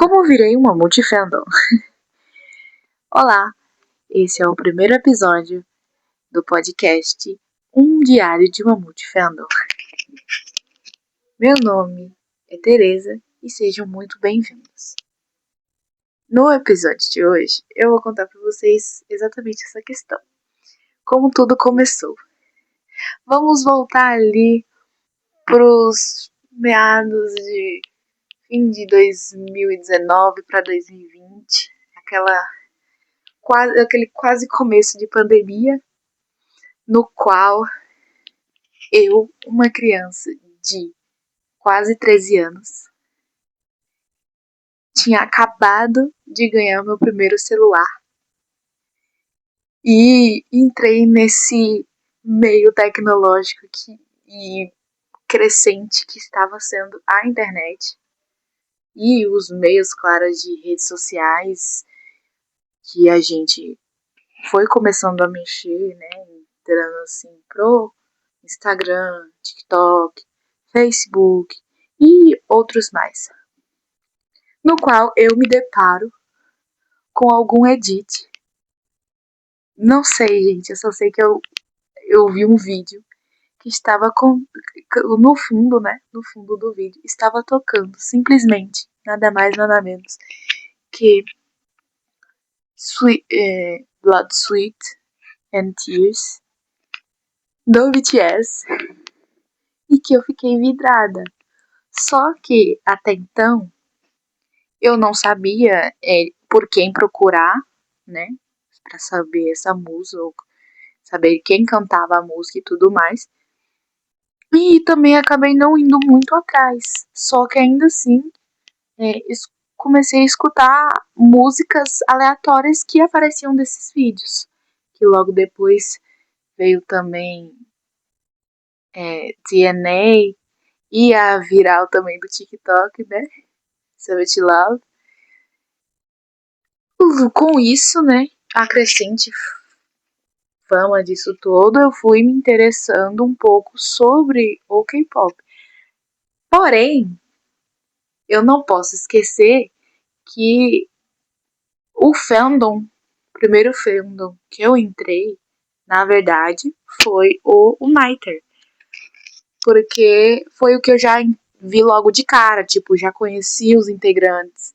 Como virei uma multifandom? Olá, esse é o primeiro episódio do podcast Um Diário de uma Multifandom. Meu nome é Tereza e sejam muito bem-vindos. No episódio de hoje, eu vou contar para vocês exatamente essa questão. Como tudo começou. Vamos voltar ali pros meados de fim de 2019 para 2020, aquele quase começo de pandemia, no qual eu, uma criança de quase 13 anos, tinha acabado de ganhar meu primeiro celular e entrei nesse meio tecnológico e crescente que estava sendo a internet e os meios, claro, de redes sociais que a gente foi começando a mexer, né, entrando assim pro Instagram, TikTok, Facebook e outros mais, no qual eu me deparo com algum edit. Não sei, gente, eu só sei que eu vi um vídeo que estava no fundo, né, no fundo do vídeo, estava tocando simplesmente, nada mais, nada menos que Blood, Sweat and Tears do BTS, e que eu fiquei vidrada. Só que até então eu não sabia por quem procurar, né, para saber essa música, ou saber quem cantava a música e tudo mais. E também acabei não indo muito atrás. Só que ainda assim, comecei a escutar músicas aleatórias que apareciam desses vídeos. Que logo depois veio também DNA e a viral também do TikTok, né? Savage Love. Com isso, né, a crescente fama disso todo, eu fui me interessando um pouco sobre o K-pop. Porém, eu não posso esquecer que o primeiro fandom que eu entrei, na verdade, foi o Uniter. Porque foi o que eu já vi logo de cara, tipo, já conheci os integrantes,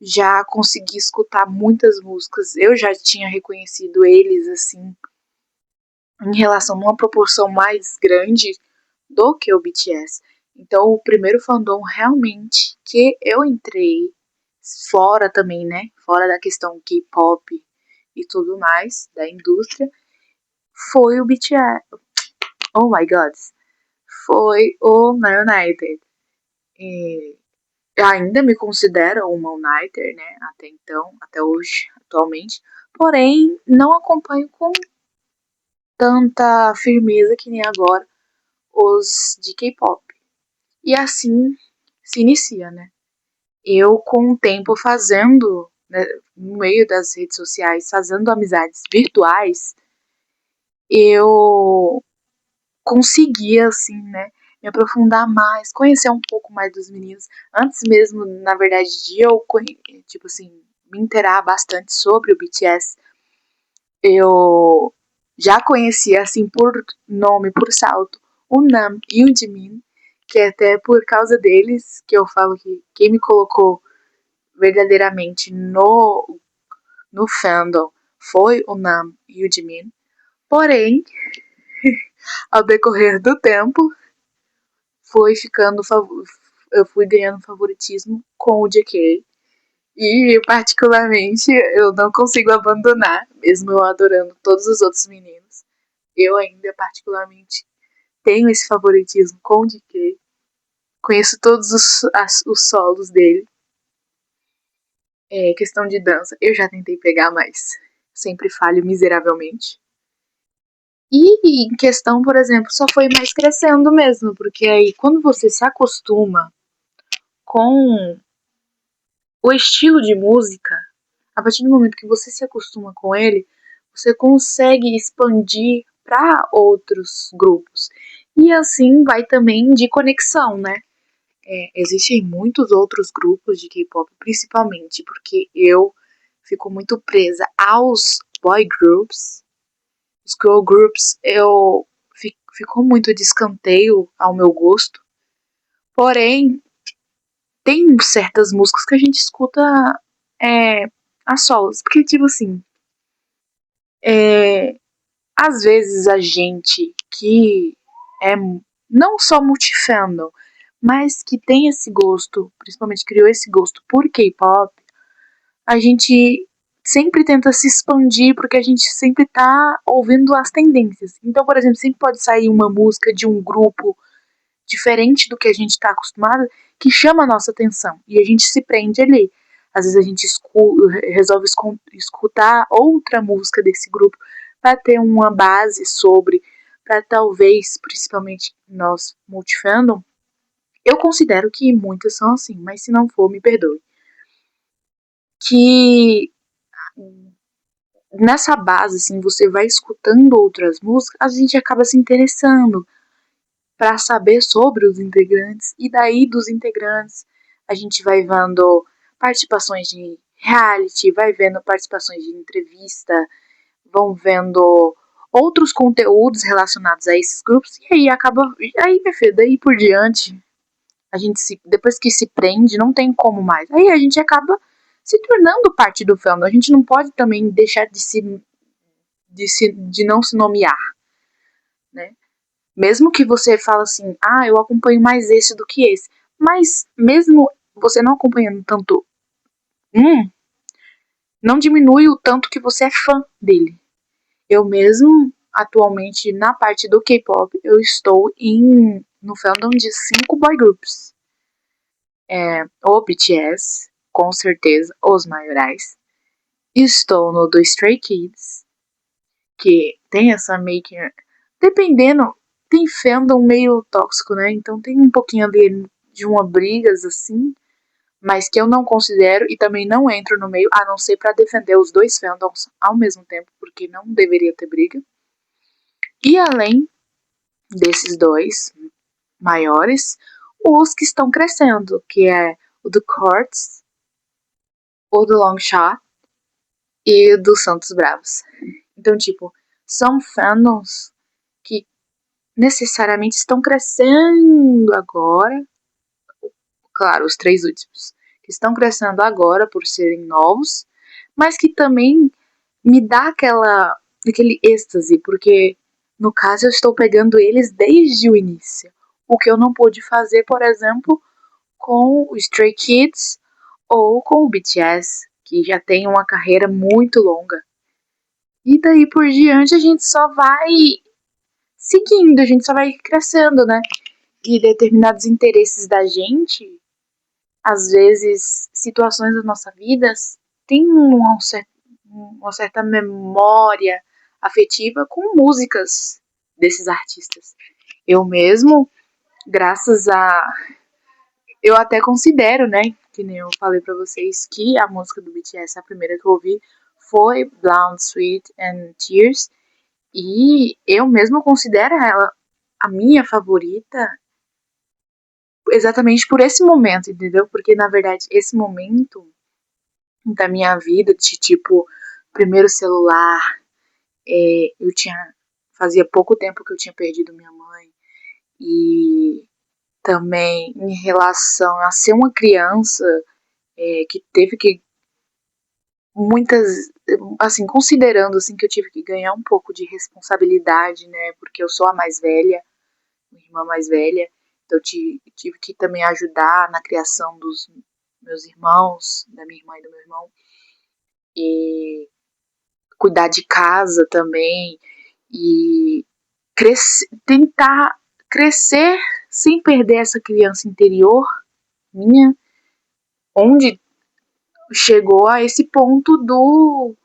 já consegui escutar muitas músicas, eu já tinha reconhecido eles, assim, em relação a uma proporção mais grande do que o BTS. Então, o primeiro fandom realmente que eu entrei, fora também, né? Fora da questão K-pop e tudo mais, da indústria, foi o BTS. Oh my god. Foi o United. E eu ainda me considero uma Uniter, né? Até então, até hoje, atualmente. Porém, não acompanho com tanta firmeza que nem agora os de K-pop. E assim se inicia, né? Eu, com o tempo fazendo, né, no meio das redes sociais, fazendo amizades virtuais, eu conseguia, assim, né, me aprofundar mais, conhecer um pouco mais dos meninos. Antes mesmo, na verdade, de eu, tipo assim, me inteirar bastante sobre o BTS, eu já conhecia, assim, por nome, por salto, o Nam e o Jimin, que é até por causa deles que eu falo que quem me colocou verdadeiramente no fandom foi o Nam e o Jimin. Porém, ao decorrer do tempo, eu fui ganhando favoritismo com o JK. E, particularmente, eu não consigo abandonar, mesmo eu adorando todos os outros meninos. Eu ainda, particularmente, tenho esse favoritismo com o JK. Conheço todos os solos dele. Questão de dança, eu já tentei pegar, mas sempre falho miseravelmente. E em questão, por exemplo, só foi mais crescendo mesmo, porque aí quando você se acostuma com o estilo de música, a partir do momento que você se acostuma com ele, você consegue expandir para outros grupos. E assim vai também de conexão, né? existem muitos outros grupos de K-pop, principalmente porque eu fico muito presa aos boy groups. Os girl groups ficou muito de escanteio ao meu gosto. Porém, tem certas músicas que a gente escuta a solos. Porque, tipo assim, às vezes a gente que é não só multifandom, mas que tem esse gosto, principalmente criou esse gosto por K-pop, a gente sempre tenta se expandir porque a gente sempre tá ouvindo as tendências. Então, por exemplo, sempre pode sair uma música de um grupo diferente do que a gente está acostumado que chama a nossa atenção e a gente se prende ali. Às vezes a gente resolve escutar outra música desse grupo para ter uma base sobre, para talvez, principalmente nós multifandom, eu considero que muitas são assim, mas se não for, me perdoe. Que nessa base, assim, você vai escutando outras músicas, a gente acaba se interessando para saber sobre os integrantes, e daí dos integrantes a gente vai vendo participações de reality, vai vendo participações de entrevista, vão vendo outros conteúdos relacionados a esses grupos, e aí acaba, aí minha filha, daí por diante, a gente depois que se prende, não tem como mais. Aí a gente acaba se tornando parte do fandom. A gente não pode também deixar de não se nomear, né? Mesmo que você fale assim, eu acompanho mais esse do que esse. Mas mesmo você não acompanhando tanto não diminui o tanto que você é fã dele. Eu mesmo, atualmente, na parte do K-pop, eu estou no fandom de 5 boy groups. O BTS, com certeza, os maiorais. Estou no do Stray Kids, que tem essa meio que... Dependendo, tem fandom meio tóxico, né? Então tem um pouquinho ali de uma brigas, assim, mas que eu não considero e também não entro no meio, a não ser para defender os dois fandoms ao mesmo tempo, porque não deveria ter briga. E além desses dois maiores, os que estão crescendo, que é o do Courts, o do Longshot e o do Santos Bravos. Então, tipo, são fandoms que necessariamente estão crescendo agora. Claro, os 3 últimos. Que estão crescendo agora por serem novos, mas que também me dá aquele êxtase, porque no caso eu estou pegando eles desde o início. O que eu não pude fazer, por exemplo, com o Stray Kids ou com o BTS, que já tem uma carreira muito longa. E daí por diante a gente só vai seguindo, a gente só vai crescendo, né? E determinados interesses da gente, às vezes, situações da nossa vida têm uma certa memória afetiva com músicas desses artistas. Eu mesmo, graças a... Eu até considero, né, que nem eu falei pra vocês, que a música do BTS, a primeira que eu ouvi, foi Blonde, Sweet and Tears, e eu mesmo considero ela a minha favorita exatamente por esse momento, entendeu? Porque, na verdade, esse momento da minha vida, de tipo, primeiro celular, eu tinha... Fazia pouco tempo que eu tinha perdido minha mãe, e também em relação a ser uma criança que teve que muitas, assim, considerando assim que eu tive que ganhar um pouco de responsabilidade, né, porque eu sou a mais velha, minha irmã mais velha, então eu tive que também ajudar na criação dos meus irmãos, da minha irmã e do meu irmão, e cuidar de casa também, e tentar crescer sem perder essa criança interior minha, onde chegou a esse ponto do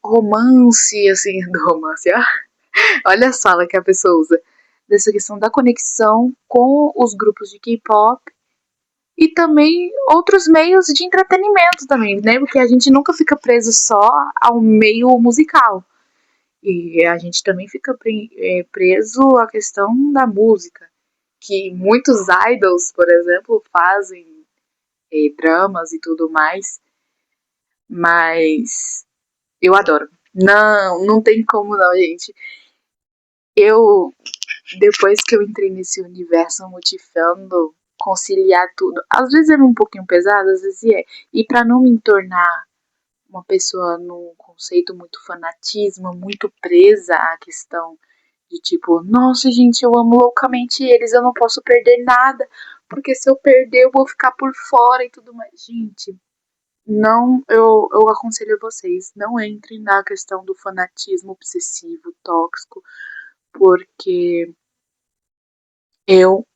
romance, assim, do romance, ó. Olha a fala que a pessoa usa, dessa questão da conexão com os grupos de K-pop e também outros meios de entretenimento também, né? Porque a gente nunca fica preso só ao meio musical. E a gente também fica preso à questão da música. que muitos idols, por exemplo, fazem dramas e tudo mais, mas eu adoro. Não, não tem como não, gente. Eu, depois que eu entrei nesse universo multifandom, conciliar tudo, às vezes é um pouquinho pesado, às vezes é. E pra não me tornar uma pessoa num conceito muito fanatismo, muito presa à questão de tipo, nossa gente, eu amo loucamente eles, eu não posso perder nada, porque se eu perder eu vou ficar por fora e tudo mais. Gente, não, eu aconselho vocês, não entrem na questão do fanatismo obsessivo, tóxico, porque eu,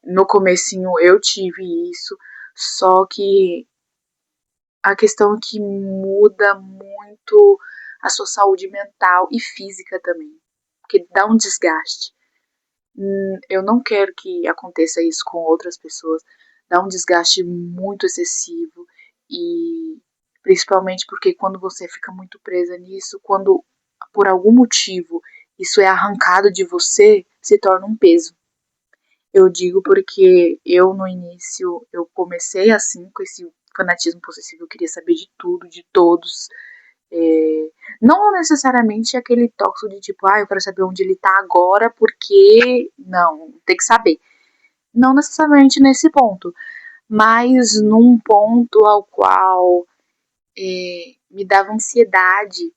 no comecinho eu tive isso, só que a questão que muda muito a sua saúde mental e física também, porque dá um desgaste. Eu não quero que aconteça isso com outras pessoas, dá um desgaste muito excessivo e principalmente porque quando você fica muito presa nisso, quando por algum motivo isso é arrancado de você, se torna um peso. Eu digo porque eu no início eu comecei assim com esse fanatismo possessivo, eu queria saber de tudo, de todos. Não necessariamente aquele tóxico de tipo, eu quero saber onde ele tá agora, porque. Não, tem que saber. Não necessariamente nesse ponto, mas num ponto ao qual me dava ansiedade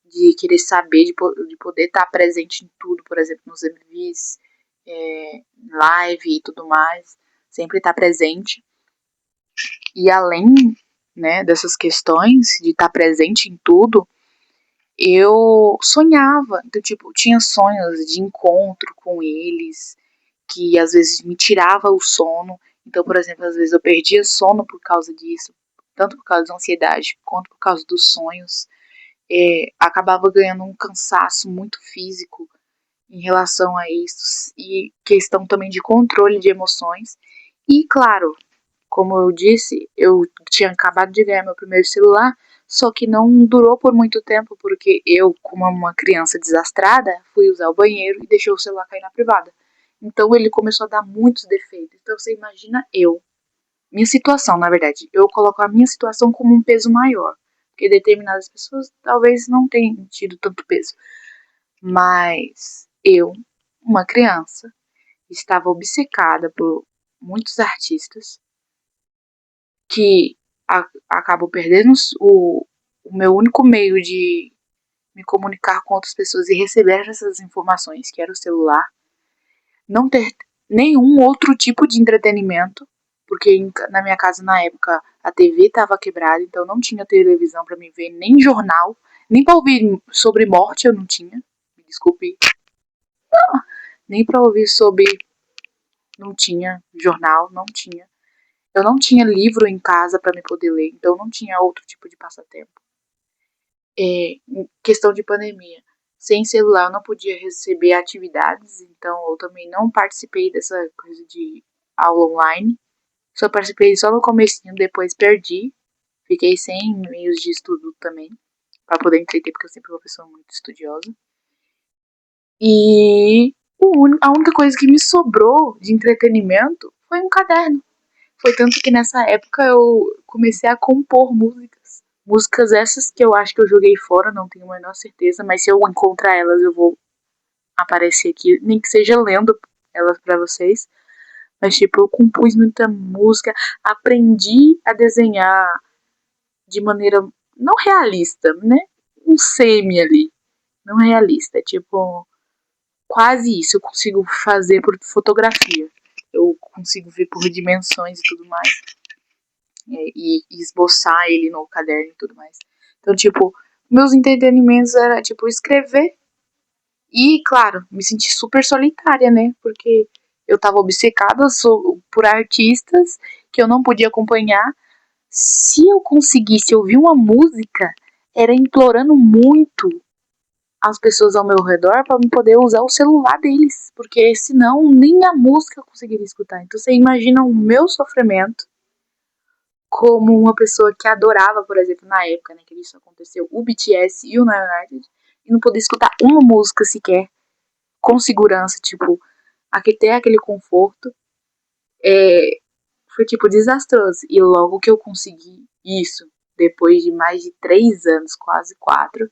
de querer saber, de poder estar presente em tudo, por exemplo, nos MVs, live e tudo mais, sempre estar presente. E além, né, dessas questões de estar presente em tudo, eu sonhava, então, tipo, tinha sonhos de encontro com eles, que às vezes me tirava o sono. Então, por exemplo, às vezes eu perdia sono por causa disso, tanto por causa da ansiedade quanto por causa dos sonhos. Acabava ganhando um cansaço muito físico em relação a isso, e questão também de controle de emoções. E, claro, como eu disse, eu tinha acabado de ganhar meu primeiro celular, só que não durou por muito tempo, porque eu, como uma criança desastrada, fui usar o banheiro e deixei o celular cair na privada. Então ele começou a dar muitos defeitos. Então você imagina minha situação, na verdade. Eu coloco a minha situação como um peso maior, porque determinadas pessoas talvez não tenham tido tanto peso. Mas eu, uma criança, estava obcecada por muitos artistas que acabo perdendo o meu único meio de me comunicar com outras pessoas e receber essas informações, que era o celular, não ter nenhum outro tipo de entretenimento, porque na minha casa na época a TV estava quebrada, então não tinha televisão para me ver, nem jornal, nem para ouvir sobre morte eu não tinha, me desculpe, nem para ouvir sobre, não tinha jornal, não tinha. Eu não tinha livro em casa para me poder ler, então não tinha outro tipo de passatempo. Em questão de pandemia, sem celular eu não podia receber atividades, então eu também não participei dessa coisa de aula online. Só participei só no comecinho, depois perdi. Fiquei sem meios de estudo também, para poder entreter, porque eu sempre fui uma pessoa muito estudiosa. E a única coisa que me sobrou de entretenimento foi um caderno. Foi tanto que nessa época eu comecei a compor músicas. Músicas essas que eu acho que eu joguei fora, não tenho a menor certeza, mas se eu encontrar elas eu vou aparecer aqui, nem que seja lendo elas pra vocês. Mas tipo, eu compus muita música, aprendi a desenhar de maneira não realista, né? Um semi ali, não realista, tipo, quase isso eu consigo fazer por fotografia. Eu consigo ver por dimensões e tudo mais. E esboçar ele no caderno e tudo mais. Então, tipo, meus entretenimentos era, tipo, escrever e, claro, me senti super solitária, né? Porque eu tava obcecada por artistas que eu não podia acompanhar. Se eu conseguisse ouvir uma música, era implorando muito as pessoas ao meu redor para eu poder usar o celular deles, porque senão nem a música eu conseguiria escutar. Então você imagina o meu sofrimento como uma pessoa que adorava, por exemplo, na época, né, que isso aconteceu, o BTS e o United, e não poder escutar uma música sequer com segurança, tipo, ter aquele conforto foi tipo desastroso. E logo que eu consegui isso, depois de mais de 3 anos, quase 4,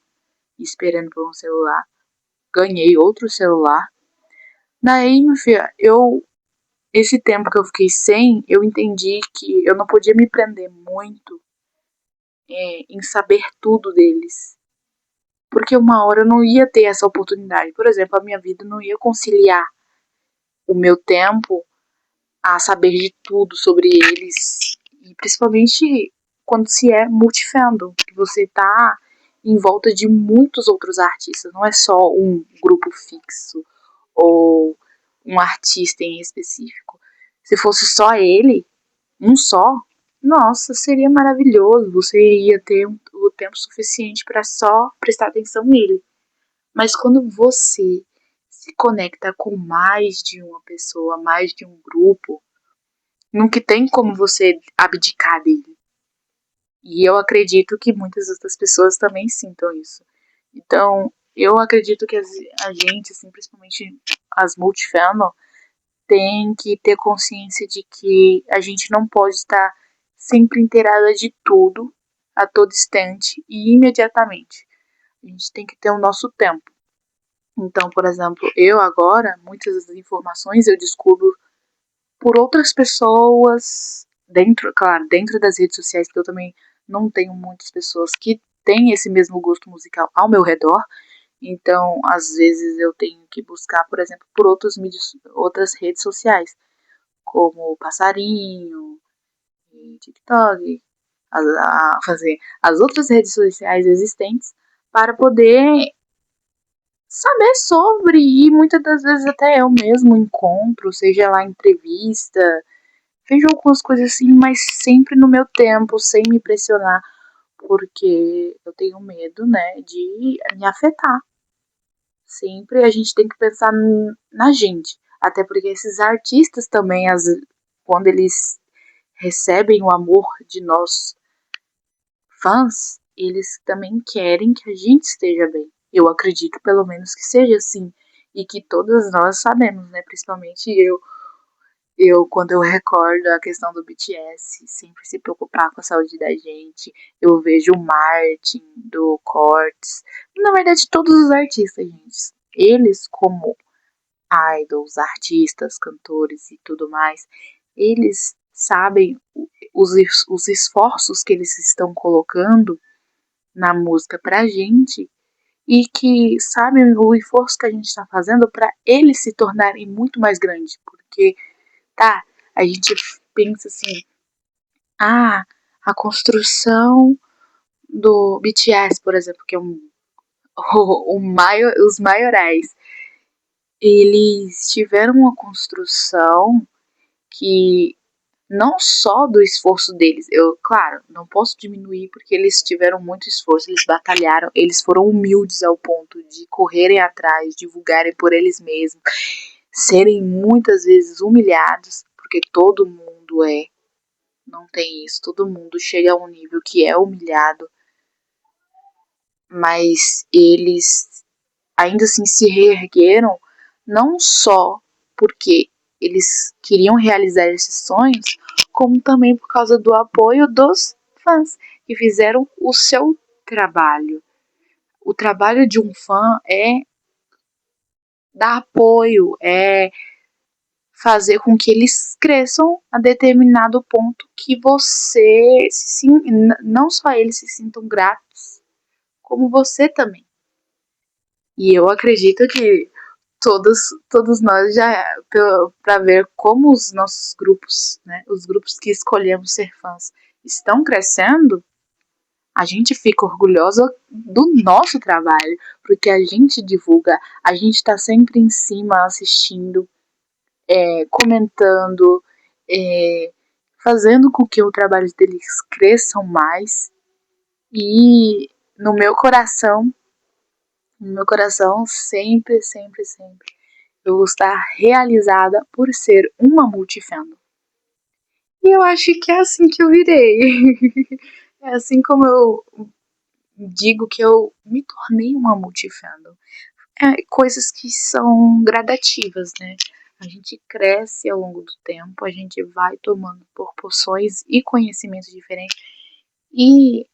esperando por um celular, ganhei outro celular. Daí, minha filha, esse tempo que eu fiquei sem, eu entendi que eu não podia me prender muito em saber tudo deles. Porque uma hora eu não ia ter essa oportunidade. Por exemplo, a minha vida não ia conciliar o meu tempo a saber de tudo sobre eles. E principalmente quando se é multifandom, que você tá em volta de muitos outros artistas, não é só um grupo fixo ou um artista em específico. Se fosse só ele, um só, nossa, seria maravilhoso. Você ia ter o tempo suficiente para só prestar atenção nele. Mas quando você se conecta com mais de uma pessoa, mais de um grupo, nunca tem como você abdicar dele. E eu acredito que muitas outras pessoas também sintam isso. Então, eu acredito que a gente, assim, principalmente as multifandom, tem que ter consciência de que a gente não pode estar sempre inteirada de tudo, a todo instante e imediatamente. A gente tem que ter o nosso tempo. Então, por exemplo, eu agora, muitas das informações eu descubro por outras pessoas, dentro das redes sociais, que eu também não tenho muitas pessoas que têm esse mesmo gosto musical ao meu redor. Então, às vezes eu tenho que buscar, por exemplo, por outras redes sociais, como o Passarinho, e TikTok, fazer as outras redes sociais existentes para poder saber sobre, e muitas das vezes até eu mesmo encontro, seja lá entrevista, vejo algumas coisas assim, mas sempre no meu tempo, sem me pressionar, porque eu tenho medo, né, de me afetar. Sempre a gente tem que pensar na gente, até porque esses artistas também, quando eles recebem o amor de nós fãs, eles também querem que a gente esteja bem. Eu acredito pelo menos que seja assim, e que todas nós sabemos, né, principalmente quando eu recordo a questão do BTS, sempre se preocupar com a saúde da gente. Eu vejo o Martin, do Cortes, na verdade todos os artistas, gente. Eles como idols, artistas, cantores e tudo mais, eles sabem os esforços que eles estão colocando na música pra gente e que sabem o esforço que a gente está fazendo para eles se tornarem muito mais grandes, porque tá, a gente pensa assim, a construção do BTS, por exemplo, que é os maiorais, eles tiveram uma construção que não só do esforço deles, eu, claro, não posso diminuir porque eles tiveram muito esforço, eles batalharam, eles foram humildes ao ponto de correrem atrás, divulgarem por eles mesmos, serem muitas vezes humilhados, porque todo mundo não tem isso, todo mundo chega a um nível que é humilhado, mas eles ainda assim se reergueram, não só porque eles queriam realizar esses sonhos, como também por causa do apoio dos fãs, que fizeram o seu trabalho. O trabalho de um fã é dar apoio, é fazer com que eles cresçam a determinado ponto que você não só eles se sintam gratos, como você também. E eu acredito que todos nós já, para ver como os nossos grupos, né, os grupos que escolhemos ser fãs, estão crescendo, a gente fica orgulhosa do nosso trabalho, porque a gente divulga, a gente está sempre em cima assistindo, comentando, fazendo com que o trabalho deles cresçam mais. E no meu coração, sempre, sempre, sempre, eu vou estar realizada por ser uma multifandom. E eu acho que é assim que eu virei. É assim como eu digo que eu me tornei uma multifandom. Coisas que são gradativas, né? A gente cresce ao longo do tempo, a gente vai tomando proporções e conhecimentos diferentes e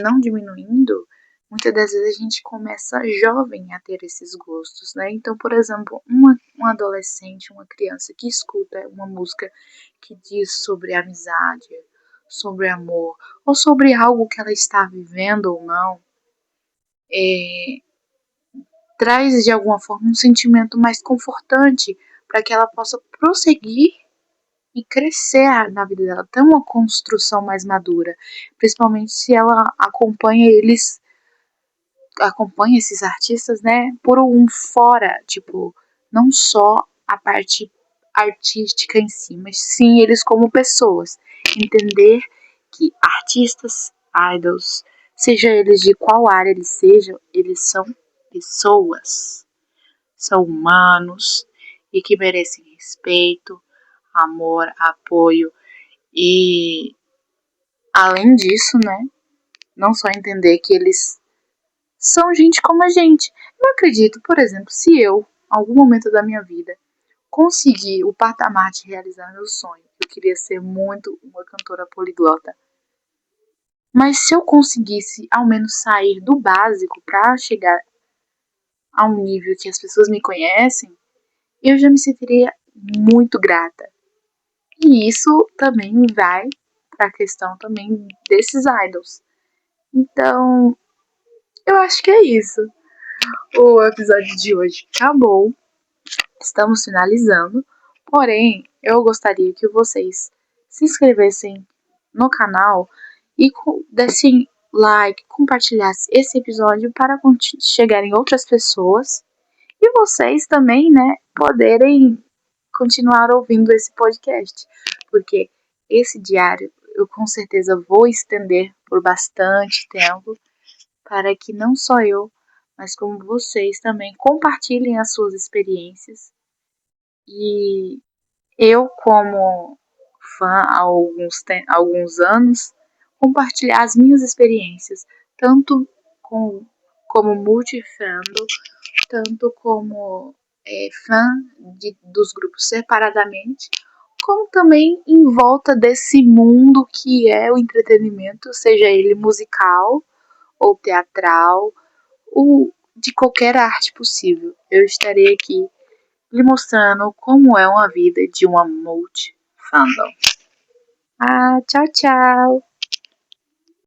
não diminuindo, muitas das vezes a gente começa jovem a ter esses gostos, né? Então, por exemplo, um adolescente, uma criança que escuta uma música que diz sobre amizade, sobre amor, ou sobre algo que ela está vivendo ou não, é, traz de alguma forma um sentimento mais confortante para que ela possa prosseguir e crescer na vida dela, ter uma construção mais madura, principalmente se ela acompanha esses artistas, né, por um fora, tipo, não só a parte artística em si, mas sim eles como pessoas, entender que artistas, idols, seja eles de qual área eles sejam, eles são pessoas, são humanos e que merecem respeito, amor, apoio e além disso, né, não só entender que eles são gente como a gente. Eu acredito, por exemplo, se eu, em algum momento da minha vida, conseguir o patamar de realizar meu sonho, eu queria ser muito uma cantora poliglota. Mas se eu conseguisse ao menos sair do básico para chegar a um nível que as pessoas me conhecem, eu já me sentiria muito grata. E isso também vai para a questão também desses idols. Então, eu acho que é isso. O episódio de hoje acabou. Estamos finalizando. Porém, eu gostaria que vocês se inscrevessem no canal e dessem like, compartilhassem esse episódio para chegar em outras pessoas e vocês também, né, poderem continuar ouvindo esse podcast, porque esse diário eu com certeza vou estender por bastante tempo para que não só eu, mas como vocês também compartilhem as suas experiências e eu, como fã há alguns anos, compartilhar as minhas experiências, tanto como multifandom, tanto como fã dos grupos separadamente, como também em volta desse mundo que é o entretenimento, seja ele musical ou teatral, ou de qualquer arte possível. Eu estarei aqui lhe mostrando como é uma vida de uma multi-fandom. Ah, tchau, tchau!